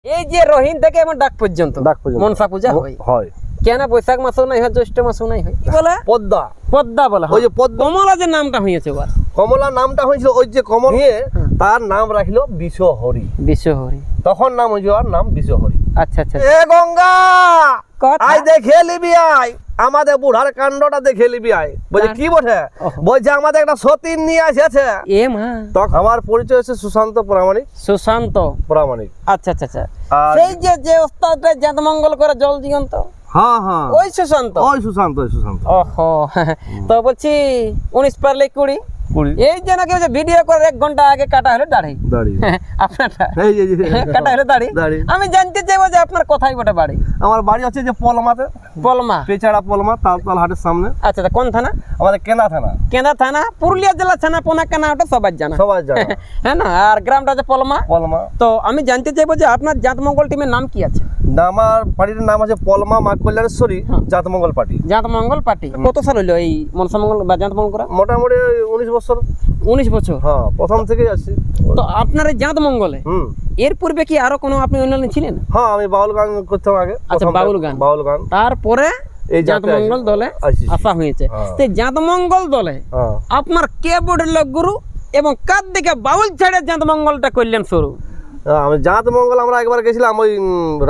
এই যে রহিন থেকে আমার ডাক পর্যন্ত মনসা পূজা হয় কেন বৈশাখ মাসও নাই হয় জ্যৈষ্ঠ মাসও নাই হয় কি বলে পদ্মা পদ্মা বলা ওই যে পদ্মা কমলা যে নামটা হয়েছে ওর কমলা নামটা হয়েছিল ওই যে কমল নিয়ে তার নাম রাখিল বিশ্বহরি বিশ্বহরি তখন নাম হয়েছে ওর নাম বিশ্বহরি আচ্ছা আচ্ছা এ গঙ্গা কথা আই দেখে লিবি আই আমাদের বুড়ার কাণ্ডটা দেখে লিবি আই বলছে কি বটে বলছে আমাদের একটা সতীন নিয়ে আসেছে এ মা তখন আমার পরিচয় হচ্ছে সুশান্ত প্রামাণিক সুশান্ত প্রামাণিক আচ্ছা আচ্ছা আচ্ছা সেই যে ওস্তাদটা জাতমঙ্গল করে জল জীবন্ত হ্যাঁ হ্যাঁ ওই সুশান্ত ওই সুশান্ত ওহো তো বলছি 19 পারলে 20 এই যে নাকি ভিডিও করে 1 ঘন্টা আগে কাটা হলো দাড়ি আপনারটা এই যে কাটা হলো দাড়ি আমি জানতে চাইবো যে আপনার কোথায় বটে বাড়ি আমার বাড়ি আছে যে পলমাতে পলমা পেচাড়া পলমা তালতল হাটের সামনে আচ্ছা আচ্ছা কোন থানা আমাদের কেনা থানা কেনা থানা পুরুলিয়া জেলা থানা পোনা কেনা ওটা সবাই জানা হ্যাঁ না আর গ্রামটা যে পলমা তো আমি জানতে চাইবো যে আপনার জাতমঙ্গল টিমের নাম কি আছে আমার পার্টির নাম আছে পলমা মা কল্যাণেশ্বরী জাতমঙ্গল পার্টি জাতমঙ্গল পার্টি কত সাল হইলো এই মনসামঙ্গল বা জাতমঙ্গল করা মোটামুটি 19 বছর 19 বছর হ্যাঁ প্রথম থেকেই আছি তো আপনার এই জাতমঙ্গলে এর পূর্বে কি আরো কোনো আপনি অন্যান্য ছিলেন হ্যাঁ আমি বাউল গান করতাম আগে আচ্ছা বাউল গান তারপরে এই জাতমঙ্গল দলে আসা হয়েছে তো জাতমঙ্গল দলে আপনার কে বোর্ডের লোক গুরু এবং কার দিকে বাউল ছেড়ে জাতমঙ্গলটা করলেন শুরু আমি জাতমঙ্গল আমরা একবার গেছিলাম ওই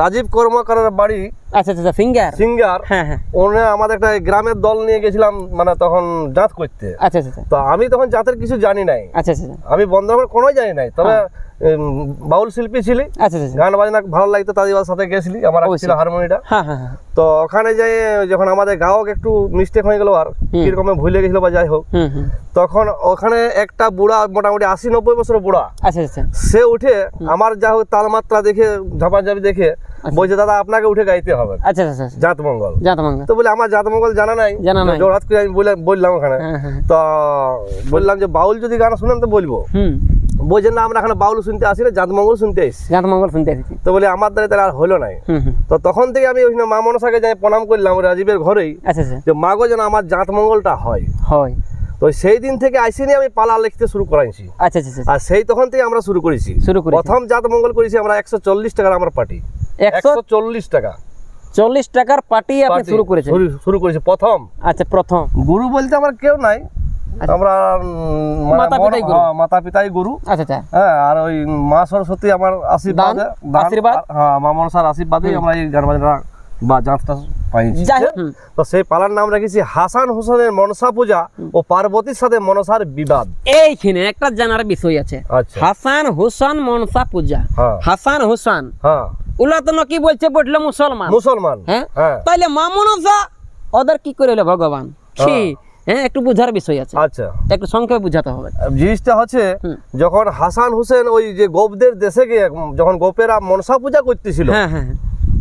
রাজীব কর্মকারের বাড়ি আচ্ছা আচ্ছা সিঙ্গার হ্যাঁ হ্যাঁ ওনে আমাদের একটা গ্রামের দল নিয়ে গেছিলাম মানে তখন জাত করতে আচ্ছা আচ্ছা তো আমি তখন জাতের কিছু জানি নাই আচ্ছা আচ্ছা আমি বন্ধুবান্ধব কোনোই জানি নাই তবে বাউল শিল্পী ছিলি আচ্ছা আচ্ছা গান বাজনা ভালো লাগতো তাদের সাথে গেছিলি আমার ছিল হারমোনিটা তো ওখানে যাই যখন আমাদের গায়ক একটু মিস্টেক হয়ে গেল আর কিরকম ভুলে গেছিল বা যাই হোক তখন ওখানে একটা বুড়া মোটামুটি 80-90 বছরের বুড়া আচ্ছা আচ্ছা সে উঠে আমার যা হোক তালমাত্রা দেখে ঝাপাঝাপি দেখে বলছে দাদা আপনাকে উঠে গাইতে হবে আচ্ছা আচ্ছা জাতমঙ্গল তো বলে আমার জাতমঙ্গল জানা নাই জোড়হাত করে আমি বললাম ওখানে তো বললাম যে বাউল যদি গান শুনেন তো বলবো বলছেন না আমরা এখানে বাউল শুনতে আসি না জাতমঙ্গল শুনতে আসি তো বলে আমার দ্বারা তাহলে আর হলো নাই তো তখন থেকে আমি ওই মা মনসাকে যাই প্রণাম করলাম রাজীবের ঘরেই যে মা গো যেন আমার জাতমঙ্গলটা হয় তো সেই দিন থেকে আইসিনি আমি পালা লিখতে শুরু করাইছি আচ্ছা আচ্ছা আর সেই তখন থেকে আমরা শুরু করেছি প্রথম জাতমঙ্গল করেছি আমরা 140 টাকার আমার পার্টি 140 টাকা 40 টাকার পার্টি আপনি শুরু করেছেন প্রথম আচ্ছা প্রথম গুরু বলতে আমার কেউ নাই আমরা মাতা পিতাই গুরু আচ্ছা হ্যাঁ আর ওই মা সরস্বতী আমার আশীর্বাদ হ্যাঁ মা মনসার আশীর্বাদে আমরা এই গান বাজনা বা জাতটা পাইছি তো সেই পালার নাম রেখেছি হাসান হোসেনের মনসা পূজা ও পার্বতীর সাথে মনসার বিবাদ এইখানে একটা জানার বিষয় আছে হাসান হোসেন মনসা পূজা হাসান হোসেন ওলা তো নাকি বলছে বটলো মুসলমান হ্যাঁ তাইলে মা মনসা ওদের কি করে হলো ভগবান কি হ্যাঁ একটু বুঝার বিষয় আছে আচ্ছা একটু সংক্ষেপে বুঝাতে হবে জিনিসটা হচ্ছে যখন হাসান হোসেন ওই যে গোপদের দেশে গিয়ে যখন গোপেরা মনসা পূজা করতেছিল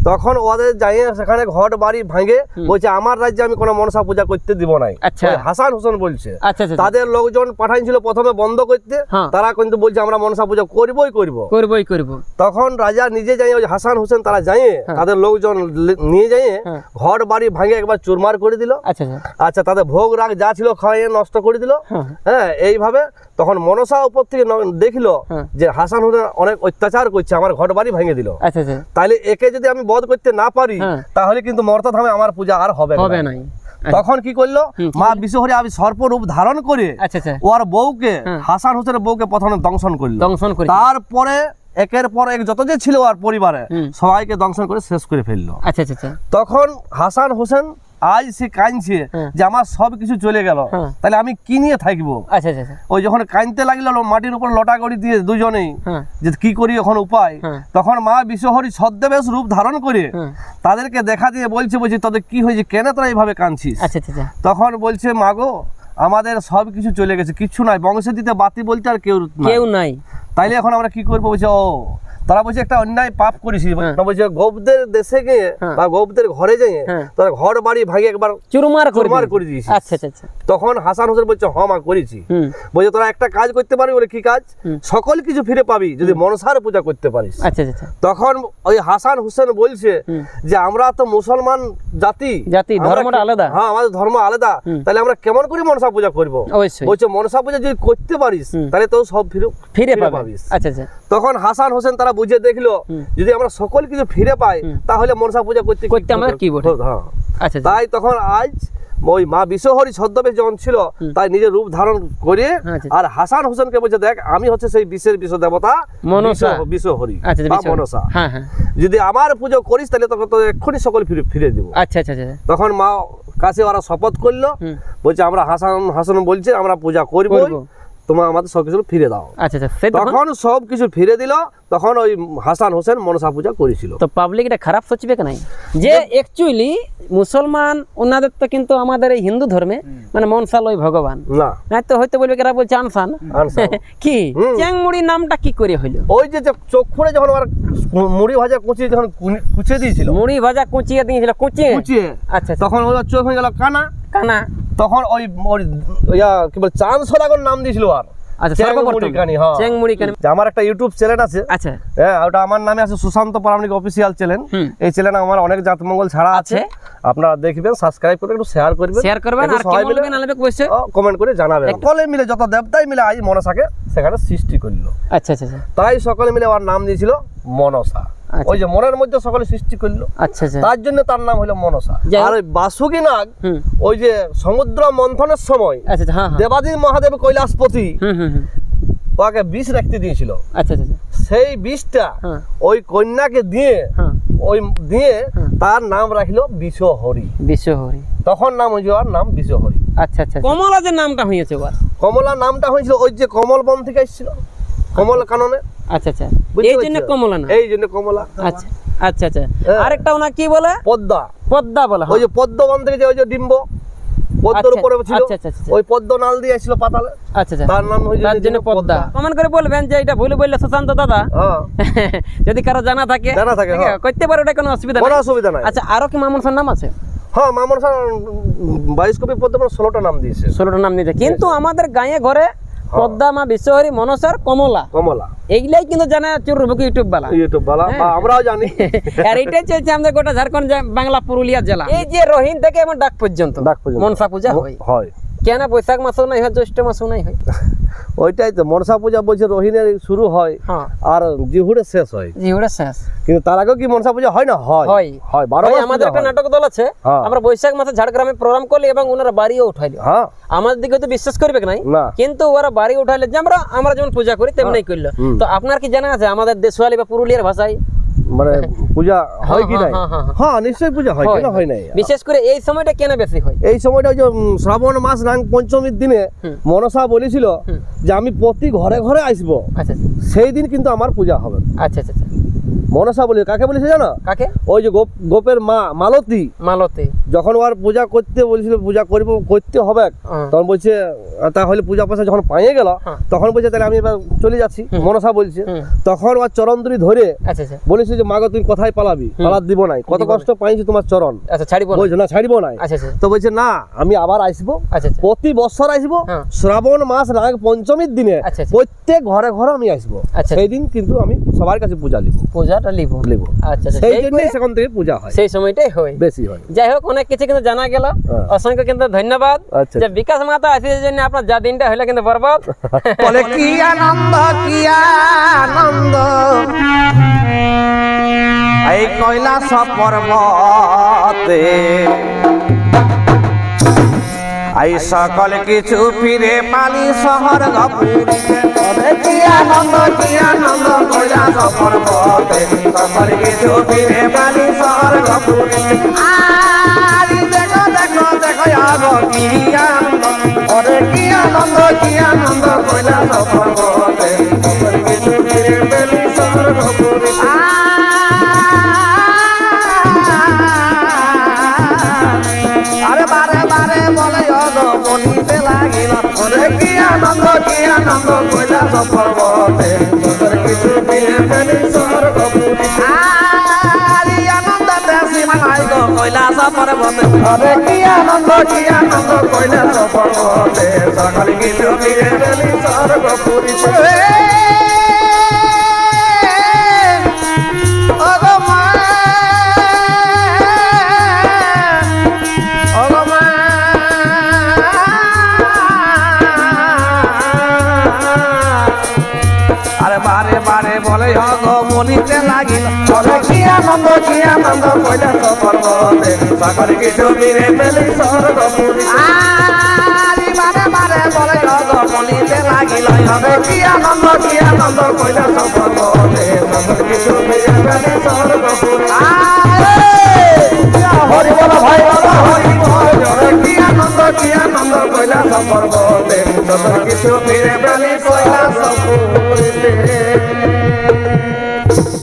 তখন ওদের যাই সেখানে ঘর বাড়ি ভাঙে বলছে আমার রাজ্যে আমি কোনো মনসা পূজা করতে দিব নাই হাসান হোসেন বলছে তাদের লোকজন পাঠাইছিল প্রথমে বন্ধ করতে তারা কিন্তু বলছে আমরা মনসা পূজা করব তখন রাজা নিজে যাই ওই হাসান হোসেন তারা যাই তাদের লোকজন নিয়ে যাই ঘর বাড়ি ভাঙে একবার চুরমার করে দিল আচ্ছা তাদের ভোগ রাগ যা ছিল খাইয়ে নষ্ট করে দিল হ্যাঁ এইভাবে তখন মনসা উপর থেকে দেখলো যে হাসান হোসেন অনেক অত্যাচার করছে আমার ঘর বাড়ি ভেঙে দিল তাইলে একে যদি আমি বধ করতে না পারি তাহলে কিন্তু মর্তা ধামে আমার পূজা আর হবে না তখন কি করলো মা বিশ্বহরি আমি সর্পরূপ ধারণ করে ওর বউকে হাসান হোসেনের বউকে প্রথমে দংশন করলো তারপরে একের পর এক যত যে ছিল আর পরিবারে সবাইকে দংশন করে শেষ করে ফেললো তখন হাসান হোসেন আজ সে কাঁদছে যে আমার সবকিছু চলে গেল তাহলে আমি কি নিয়ে থাকবো ওই যখন কাঁদতে লাগলো মাটির উপর লটা গড়ি দিয়ে দুজনেই যে কি করি এখন উপায় তখন মা বিশ্বহরি ছদ্মবেশ রূপ ধারণ করে তাদেরকে দেখা দিয়ে বলছে তাদের কি হয়েছে কেন তোরা এইভাবে কাঁদছিস তখন বলছে মা গো আমাদের সবকিছু চলে গেছে কিছু নাই বংশে দিতে বাতি বলতে আর কেউ নাই তাইলে এখন আমরা কি করবো বলছে ও তারা বলছে একটা অন্যায় পাপ করেছি বলছে গোপদের দেশে গিয়ে বা গোপদের ঘরে যেয়ে তারা ঘর বাড়ি ভাঙে একবার চুরমার করে দিয়েছি তখন হাসান হোসেন বলছে মা করেছি বলছে তোরা একটা কাজ করতে পারবি বলে কি কাজ সকল কিছু ফিরে পাবি যদি মনসার পূজা করতে পারিস তখন ওই হাসান হোসেন বলছে যে আমরা তো মুসলমান জাতি, ধর্মটা আলাদা। হ্যাঁ, আমাদের ধর্ম আলাদা, তাহলে আমরা কেমন করে মনসা পূজা করব? বলছে মনসা পূজা যদি করতে পারিস তাহলে তো সব ফিরে পাবিস। আচ্ছা আচ্ছা। তখন হাসান হোসেন তারা বুঝে দেখলো যদি আমরা সকল কিছু ফিরে পাই তাহলে মনসা পূজা করতে আমাদের কি বটে। হ্যাঁ, তাই তখন আজ ওই মা বিশ্বহরি ছদ্মবেশ যখন ছিল তাই নিজের রূপ ধারণ করে আর হাসান হোসেনকে বলছে দেখ আমি হচ্ছে সেই বিশ্বের বিশ্ব দেবতা বিশ্বহরি বা মনসা, যদি আমার পুজো করিস তাহলে তখন তো এক্ষুনি সকল ফিরে দিব। আচ্ছা আচ্ছা। তখন মা কাছে ওরা শপথ করলো, বলছে আমরা হাসান বলছে আমরা পূজা করবো, তোমার আমাদের সবকিছু ফিরে দাও। আচ্ছা আচ্ছা। তখন সবকিছু ফিরে দিল, তখন ওই হাসান হোসেন মনসা পূজা করেছিল। তো পাবলিক এটা খারাপ সোচবে কি নাই যে অ্যাকচুয়ালি মুসলমান ওনাদের তো কিন্তু আমাদের এই হিন্দু ধর্মে মানে মনসা লয় ভগবান না, তো হয়তো বলবে এরা বলছে আনসান কি চ্যাংমুড়ি নামটা কি করে হইলো? ওই যে চক্ষুরে যখন আর মুড়ি ভাজা কুচিয়ে যখন কুচিয়ে দিয়েছিল, মুড়ি ভাজা কুচিয়ে দিয়েছিল কুচিয়ে, আচ্ছা তখন ওই চোখ হয়ে গেল কানা, তখন ওই কি বলে চাঁদ সদাগর নাম দিয়েছিল। আর আমার একটা ইউটিউব চ্যানেল আছে, আচ্ছা হ্যাঁ, ওটা আমার নামে আছে সুশান্ত প্রামাণিক অফিসিয়াল চ্যানেল। এই চ্যানেলে আমার অনেক জাতমঙ্গল ছাড়া আছে, আপনারা দেখবেন, সাবস্ক্রাইব করবেন, একটু শেয়ার করবেন আর কমেন্ট করে জানাবেন। সকলে মিলে যত দেবতাই মিলে আজ মনসাকে সেখানে সৃষ্টি করলো। আচ্ছা আচ্ছা। তাই সকলে মিলে ওর নাম দিয়েছিল মনসা। ওই যে মনের মধ্যে সকলে সৃষ্টি করলো, আচ্ছা আচ্ছা, তার জন্য তার নাম হলো মনসা। আর ওই বাসুকি নাগ ওই যে সমুদ্র মন্থনের সময় দেবাদিদেব মহাদেব কৈলাসপতি ওকে বিষ রাখতে দিয়েছিল। আচ্ছা আচ্ছা। সেই বিষটা ওই কন্যাকে দিয়ে তার নাম রাখলো বিশ্বহরি। তখন নাম হয়েছে ওর নাম বিশ্বহরি। আচ্ছা আচ্ছা। কমলা যে নামটা হয়েছে, কমলা নামটা হয়েছিল ওই যে কমল বন থেকে এসেছিল কমল কাননে। আচ্ছা আচ্ছা, এই জন্য কমলা না, এই জন্য কমলা। আচ্ছা আচ্ছা আচ্ছা। আরেকটা ওনা কি বলে পদ্মা বলে, ওই যে পদ্মবন থেকে যে ওই যে ডিম্ব পদ্মের উপরে ছিল, ওই পদ্ম নাল দিয়ে ছিল পাতালে। আচ্ছা আচ্ছা, তার নাম হইছে তার জন্য পদ্মা। কমেন্ট করে বলবেন যে এটা ভুল বললে সুশান্ত দাদা, যদি কারো জানা থাকে করতে পারো, এটা কোনো অসুবিধা নাই। আচ্ছা, আরো কি মামনসার নাম আছে? হ্যাঁ, মামনসা 22 কপি পদ্ম 16টা নাম দিয়েছে। 16টা নাম দিয়েছে, কিন্তু আমাদের গায়ে ঘরে পদ্মা, মা বিশ্বহরি, মনসার, কমলা এইগুলাই কিন্তু জানা ইউটিউব বালা আমরাও জানি। আর এটাই চলছে আমাদের গোটা ঝাড়খণ্ড, বাংলা, পুরুলিয়া জেলা। এই যে রহিন থেকে আমার ডাক পর্যন্ত মনসা পূজা হয় কেন? বৈশাখ মাসও নাই হয়, জ্যৈষ্ঠ মাসও নাই হয়। ওইটাই তো মনসা পূজা বলছে রহিনের শুরু হয় আর জিহুড়ে শেষ হয়। কিন্তু তার আগেও কি মনসা পূজা হয় না? হয়। আমাদের একটা নাটক দল আছে, আমরা বৈশাখ মাসে ঝাড়গ্রামে প্রোগ্রাম করলি এবং ওনারা বাড়িও উঠাইলো। আমাদের দিকে তো বিশ্বাস করবে নাই, কিন্তু ওরা বাড়ি উঠাইলে যে আমরা যেমন পূজা করি তেমনি করলো। তো আপনার কি জানা আছে আমাদের দেশওয়ালি বা পুরুলিয়ার ভাষায় মানে পূজা হয় কি নাই? হ্যাঁ, নিশ্চয়ই পূজা হয়, কেন হয় নাই? বিশেষ করে এই সময়টা কেন বেশি হয়? এই সময়টা ওই যে শ্রাবণ মাস নাগ পঞ্চমীর দিনে মনসা বলেছিল যে আমি প্রতি ঘরে ঘরে আসবো, সেই দিন কিন্তু আমার পূজা হবে। আচ্ছা আচ্ছা। মনসা বলি কাকে বলেছে জানো? কাকে? ওই যে গোপের মা মালতী যখন ওর পূজা করতে বলেছিল, পূজা করতে হবে, তখন বলছে তাহলে পূজা পয়সা যখন পাইয়ে গেল তখন বলছে তাহলে আমি এবার চলে যাচ্ছি। মনসা বলছে, তখন ওর চরণ ধরে ধরে বলেছে যে মাগো তুমি কোথায় পালাবি? পালাত দিব নাই, কত কষ্ট পাইছি তোমার চরণ, বলছে না ছাড়িব নাই। তো বলছে না, আমি আবার আসবো, প্রতি বছর আসবো, শ্রাবণ মাস নাগ পঞ্চমীর দিনে প্রত্যেক ঘরে ঘরে আমি আসবো, সেই দিন কিন্তু আমি সবার কাছে পূজা লিব। সেই জন্যই সেখান থেকে পূজা হয়, সেই সময়টাই হয়, বেশি হয়। যাই হোক, অনেক কিছু কিন্তু জানা গেল, অসংখ্য কিন্তু ধন্যবাদ। যে বিকাশ মাতা আসির জন্য আপনার যা দিনটা হইলো কিন্তু বরবাদ। বলে কি আনন্দ, কি আনন্দ এই কৈলাস পর্বতে, এই সকল কিছু ফিরে পালি শহর গপুরিতে। কি আনন্দ, কি আনন্দ কৈলাস পর্বতে, সকল কিছু ফিরে পালি শহর গপুরিতে। আরে দেখো দেখো দেখো আগো কি আনন্দ, ওরে কি আনন্দ, কি আনন্দ কৈলাস পর্বতে, সকল কিছু ফিরে পালি শহর গপুরিতে। আরে বারে বারে বলে মনিতে লাগিল, ওরে কি আনন্দ, কি আনন্দ কৈলাস পর্বতে, সকল কিছু ফিরে পালি শহর গপুরিতে। আরে আনন্দতে সীমা নাই গো কৈলাস পর্বতে, ওরে কি আনন্দ, কি আনন্দ কৈলাস পর্বতে, সকল কিছু ফিরে পালি শহর গপুরিতে। লাগিল কি আনন্দ কইলা তো পর্বতে সাগর কিছু ফিরে পেলি স্বর্গপুরী বারে বারে বলে জগমনিতে লাগিল হবে কি আনন্দ কইলা তো পর্বতে সাগর কিছু ফিরে পেলি স্বর্গপুরী হরি বল ভাই হরি বল কি আনন্দ কইলা তো পর্বতে সাগর কিছু ফিরে পেলি কইলা স্বর্গপুরীতে